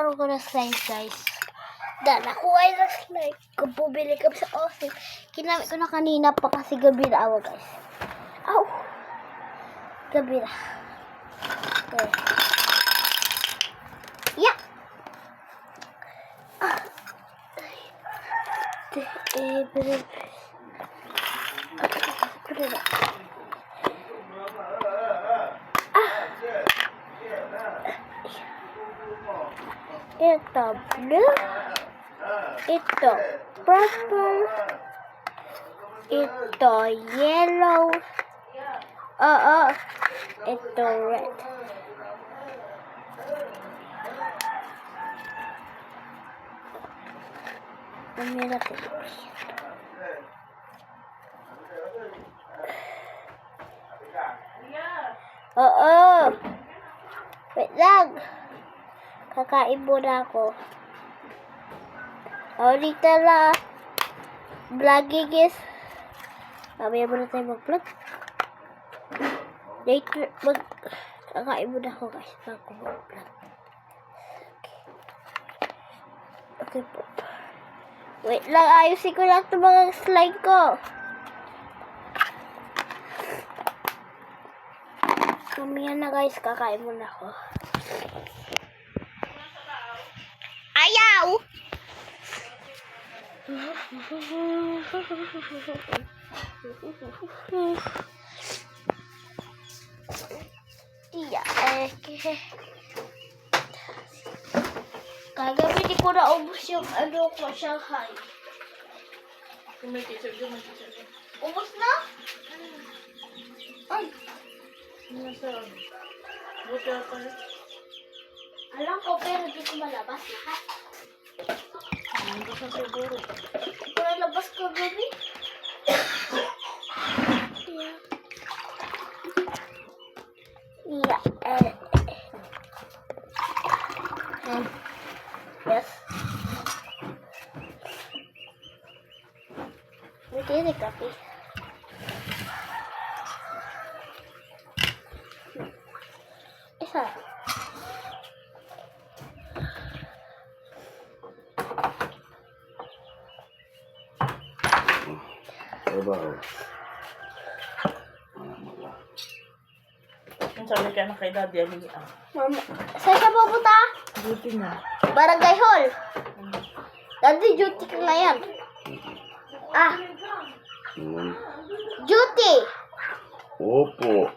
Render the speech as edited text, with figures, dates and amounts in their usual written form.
magkaroon ko ng slime, guys. Nakuha yung ng slime. Kung bumili kami sa Osim, kinamit ko na kanina pa kasi gabi na ako, guys. Ow! Gabi na. Okay. Yeah! Ito blue, ito purple, ito yellow, ito red. Mamaya natin. Wait lang. Kakain muna ako. Dito lang. Vlogging is. Mamaya muna tayo mag-vlog. Later, kakain muna ako, guys. Bago mag-vlog. Okay po. Wait lang, ayusin ko lang ito mga slide ko. Mamaya na, guys. Kakain muna ako. Ayaw! Kagabi di ko naubos yung ano ko, Shanghai. Ubos na? Ay! Alam ko, pero di ko malabas lahat. Hindi ko siguro. Ito na labas ko, baby. Yeah. Yes. Hindi na kape. Isa. Trabaho. Ang sabi ka na kay Daddy, Mama, saan ka pupunta? duty na. Barangay Hall. Daddy, duty ka ngayon. Duty. Opo.